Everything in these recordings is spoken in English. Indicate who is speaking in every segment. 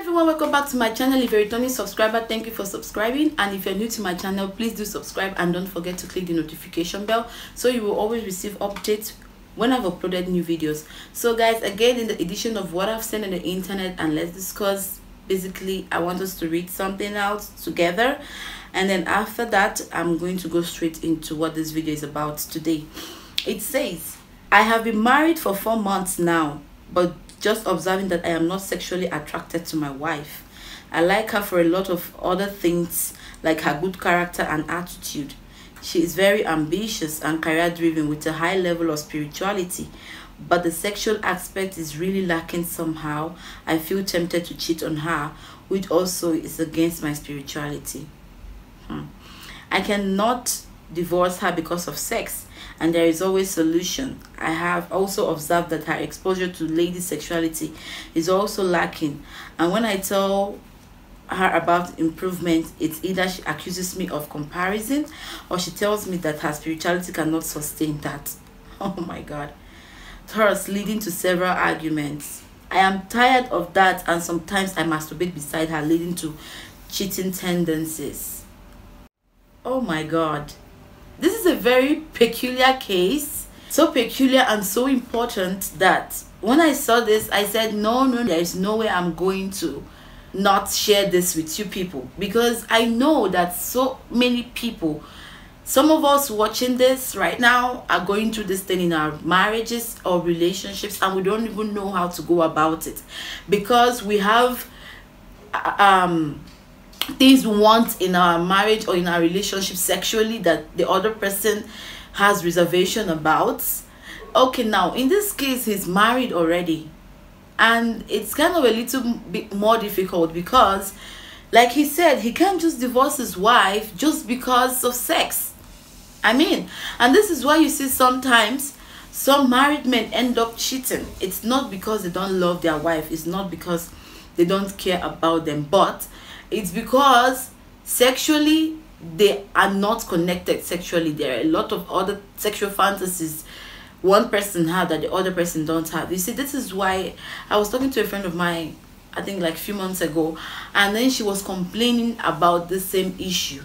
Speaker 1: everyone, welcome back to my channel. If you're a returning subscriber, thank you for subscribing, and if you're new to my channel, please do subscribe and don't forget to click the notification bell so you will always receive updates when I've uploaded new videos. So guys, again in the edition of what I've seen on the internet, and let's discuss. Basically, I want us to read something out together, and then after that I'm going to go straight into what this video is about today. It says, I have been married for 4 months now, but just observing that I am not sexually attracted to my wife. I like her for a lot of other things, like her good character and attitude. She is very ambitious and career driven with a high level of spirituality, but the sexual aspect is really lacking somehow. I feel tempted to cheat on her, which also is against my spirituality. I cannot divorce her because of sex, and there is always solution. I have also observed that her exposure to lady sexuality is also lacking, and when I tell her about improvement, it's either she accuses me of comparison or she tells me that her spirituality cannot sustain that. Oh my god. Thus leading to several arguments. I am tired of that, and sometimes I masturbate beside her, leading to cheating tendencies. Oh my god. This is a very peculiar case, so peculiar and so important that when I saw this, I said, no, there is no way I'm going to not share this with you people, because I know that so many people, some of us watching this right now, are going through this thing in our marriages or relationships, and we don't even know how to go about it, because we have things we want in our marriage or in our relationship sexually that the other person has reservation about. Okay, now in this case, he's married already, and it's kind of a little bit more difficult because, like he said, he can't just divorce his wife just because of sex. I mean, and this is why you see sometimes some married men end up cheating. It's not because they don't love their wife, it's not because they don't care about them, but it's because sexually they are not connected sexually. There are a lot of other sexual fantasies one person has that the other person don't have. You see, this is why I was talking to a friend of mine, I think like a few months ago, and then she was complaining about the same issue.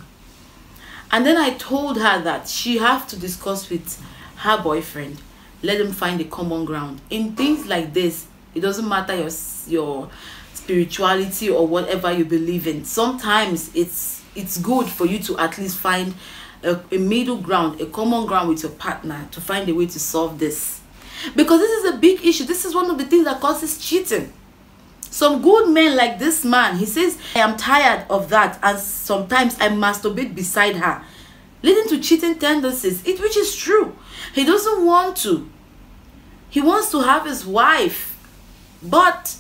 Speaker 1: And then I told her that she have to discuss with her boyfriend, let them find a common ground. In things like this, it doesn't matter your spirituality or whatever you believe in. Sometimes it's good for you to at least find a middle ground, a common ground with your partner, to find a way to solve this, because this is a big issue. This is one of the things that causes cheating. Some good men like this man, he says, I am tired of that, and sometimes I masturbate beside her, leading to cheating tendencies, which is true. He doesn't want to. He wants to have his wife, but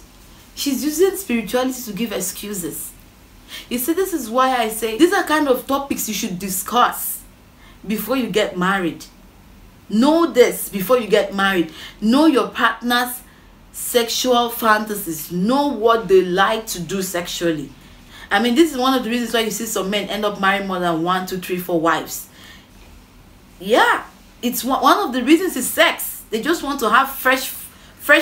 Speaker 1: she's using spirituality to give excuses. You see, this is why I say these are kind of topics you should discuss before you get married. Know this before you get married. Know your partner's sexual fantasies. Know what they like to do sexually. I mean, this is one of the reasons why you see some men end up marrying more than 1, 2, 3, 4 wives. Yeah, it's one of the reasons is sex. They just want to have fresh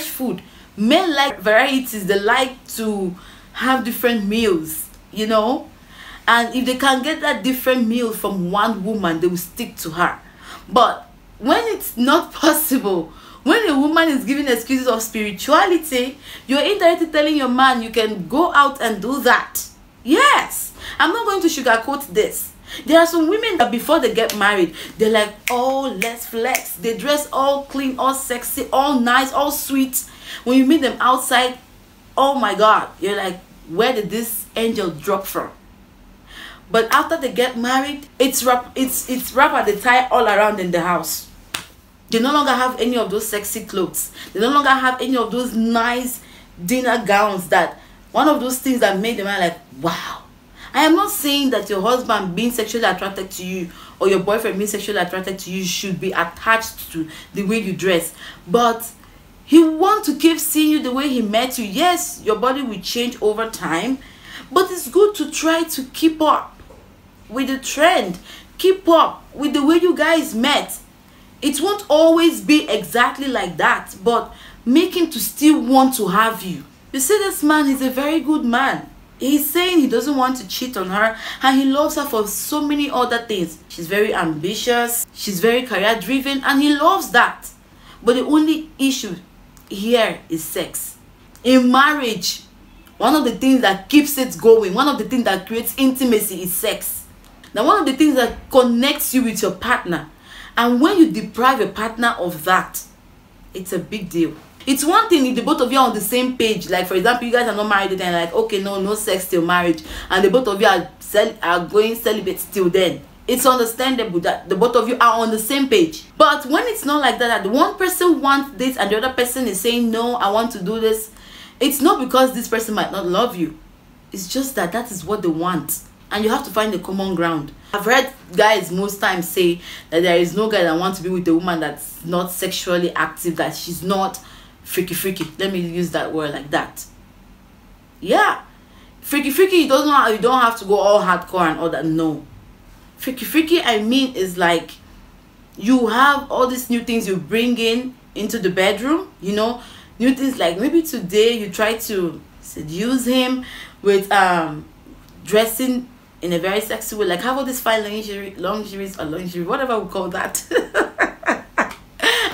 Speaker 1: food. Men like varieties. They like to have different meals, you know, and if they can get that different meal from one woman, they will stick to her. But when it's not possible, when a woman is giving excuses of spirituality, you're indirectly telling your man you can go out and do that. Yes, I'm not going to sugarcoat this. There are some women that before they get married, they're like, oh, let's flex. They dress all clean, all sexy, all nice, all sweet. When you meet them outside, oh my god, you're like, where did this angel drop from? But after they get married, it's wrap at the tie all around in the house. They no longer have any of those sexy clothes. They no longer have any of those nice dinner gowns, that one of those things that made the man like, wow. I am not saying that your husband being sexually attracted to you or your boyfriend being sexually attracted to you should be attached to the way you dress, but he wants to keep seeing you the way he met you. Yes, your body will change over time, but it's good to try to keep up with the trend. Keep up with the way you guys met. It won't always be exactly like that, but make him to still want to have you. You see, this man is a very good man. He's saying he doesn't want to cheat on her, and he loves her for so many other things. She's very ambitious, she's very career driven, and he loves that. But the only issue here is sex. In marriage, one of the things that keeps it going, one of the things that creates intimacy is sex. Now, one of the things that connects you with your partner, and when you deprive a partner of that, it's a big deal. It's one thing if the both of you are on the same page. Like, for example, you guys are not married and like, okay, no sex till marriage, and the both of you are going celibate till then. It's understandable that the both of you are on the same page. But when it's not like that, that one person wants this and the other person is saying, no, I want to do this, it's not because this person might not love you. It's just that that is what they want, and you have to find a common ground. I've heard guys most times say that there is no guy that wants to be with a woman that's not sexually active, that she's not freaky. Let me use that word like that. Yeah, freaky, you don't have to go all hardcore and all that. No, freaky I mean is like you have all these new things you bring into the bedroom, you know, new things. Like maybe today you try to seduce him with dressing in a very sexy way, like have all this fine lingerie, whatever we call that.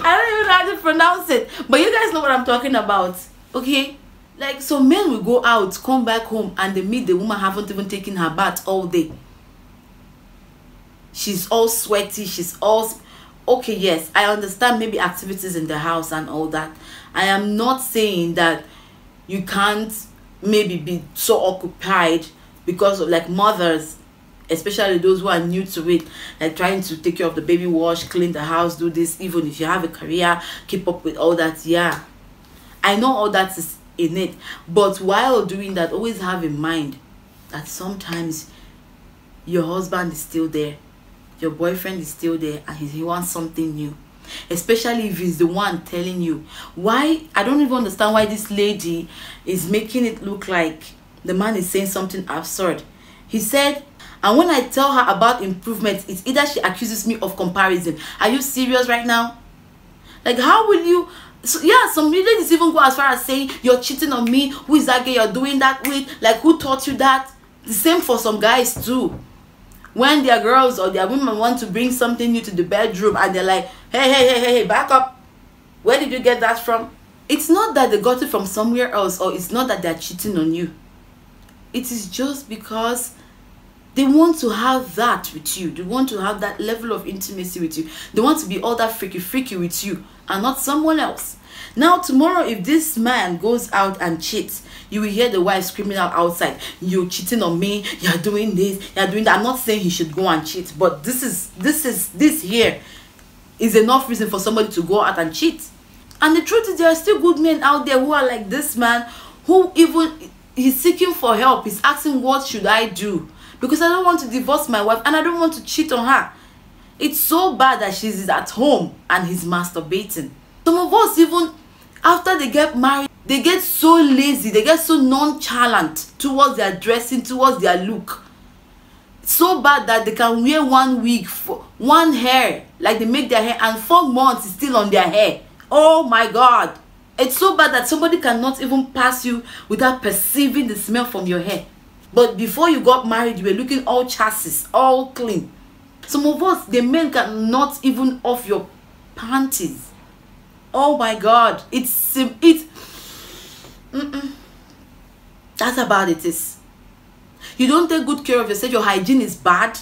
Speaker 1: I don't even know how to pronounce it, but you guys know what I'm talking about, okay? Like, so men will go out, come back home, and they meet the woman haven't even taken her bath all day. She's all sweaty, she's all... Okay, yes, I understand maybe activities in the house and all that. I am not saying that you can't maybe be so occupied because of, like, mothers, especially those who are new to it, like trying to take care of the baby, wash, clean the house, do this. Even if you have a career, keep up with all that. Yeah, I know all that is in it, but while doing that, always have in mind that sometimes your husband is still there, your boyfriend is still there, and he wants something new. Especially if he's the one telling you. Why? I don't even understand why this lady is making it look like the man is saying something absurd. He said, and when I tell her about improvement, it's either she accuses me of comparison. Are you serious right now? Like, how will you... So, yeah, some ladies even go as far as saying, you're cheating on me. Who is that guy you're doing that with? Like, who taught you that? The same for some guys too. When their girls or their women want to bring something new to the bedroom and they're like, hey, back up. Where did you get that from? It's not that they got it from somewhere else, or it's not that they're cheating on you. It is just because they want to have that with you. They want to have that level of intimacy with you. They want to be all that freaky with you and not someone else. Now, tomorrow, if this man goes out and cheats, you will hear the wife screaming out outside, you're cheating on me, you're doing this, you're doing that. I'm not saying he should go and cheat, but this here is enough reason for somebody to go out and cheat. And the truth is, there are still good men out there who are like this man, who even, he's seeking for help. He's asking, what should I do? Because I don't want to divorce my wife and I don't want to cheat on her. It's so bad that she's at home and he's masturbating. Some of us, even after they get married, they get so lazy, they get so nonchalant towards their dressing, towards their look. It's so bad that they can wear one wig for one hair, like they make their hair, and 4 months is still on their hair. Oh my God. It's so bad that somebody cannot even pass you without perceiving the smell from your hair. But before you got married, you were looking all chassis, all clean. Some of us, the men cannot even off your panties. Oh my God. That's about it is. You don't take good care of yourself, your hygiene is bad.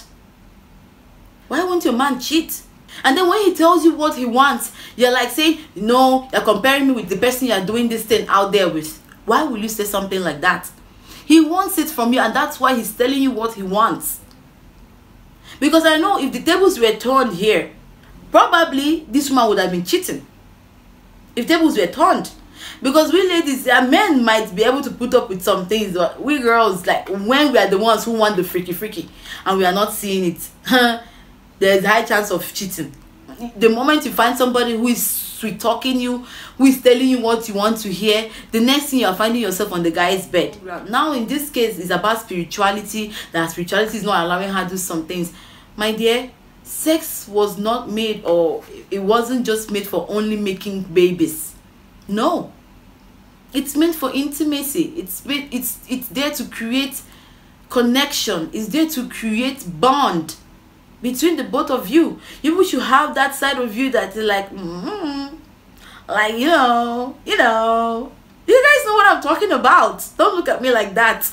Speaker 1: Why won't your man cheat? And then when he tells you what he wants, you're like saying, no, you're comparing me with the person you're doing this thing out there with. Why will you say something like that? He wants it from you, and that's why he's telling you what he wants. Because I know if the tables were turned here, probably this woman would have been cheating. If tables were turned. Because we ladies, men might be able to put up with some things, but we girls, like when we are the ones who want the freaky, and we are not seeing it, there's a high chance of cheating. The moment you find somebody who is sweet talking you, who is telling you what you want to hear, the next thing you are finding yourself on the guy's bed. Now in this case, it's about spirituality, that spirituality is not allowing her to do some things. My dear, sex was not made, or it wasn't just made for only making babies. No. It's meant for intimacy. It's there to create connection. It's there to create bond between the both of you. You should have that side of you that is like, like, you know, you guys know what I'm talking about. Don't look at me like that.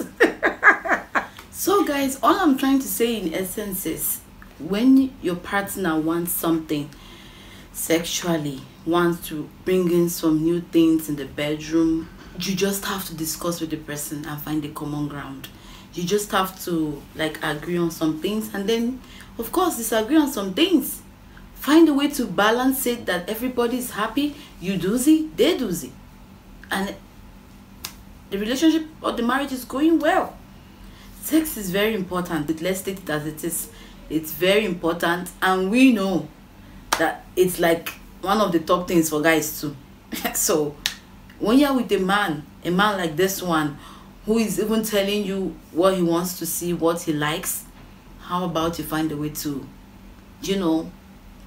Speaker 1: So guys, all I'm trying to say in essence is, when your partner wants something sexually, wants to bring in some new things in the bedroom, you just have to discuss with the person and find a common ground. You just have to like agree on some things, and then of course disagree on some things. Find a way to balance it that everybody's happy. You doozy, they doozy, and the relationship or the marriage is going well. Sex is very important. Let's state it as it is. It's very important, and we know that it's like one of the top things for guys too. So when you're with a man like this one, who is even telling you what he wants to see, what he likes, how about you find a way to, you know,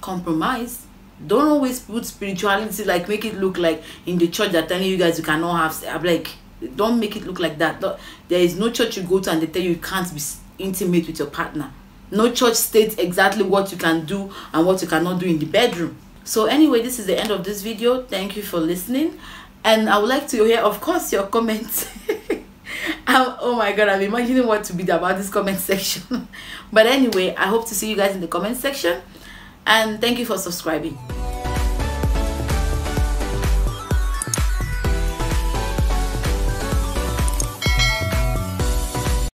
Speaker 1: compromise? Don't always put spirituality, like make it look like in the church they're telling you guys you cannot have. I'm like, don't make it look like that. There is no church you go to and they tell you can't be intimate with your partner. No church states exactly what you can do and what you cannot do in the bedroom. So anyway, this is the end of this video. Thank you for listening, and I would like to hear, of course, your comments. Oh my god, I'm imagining what to be about this comment section. But anyway, I hope to see you guys in the comment section, and thank you for subscribing.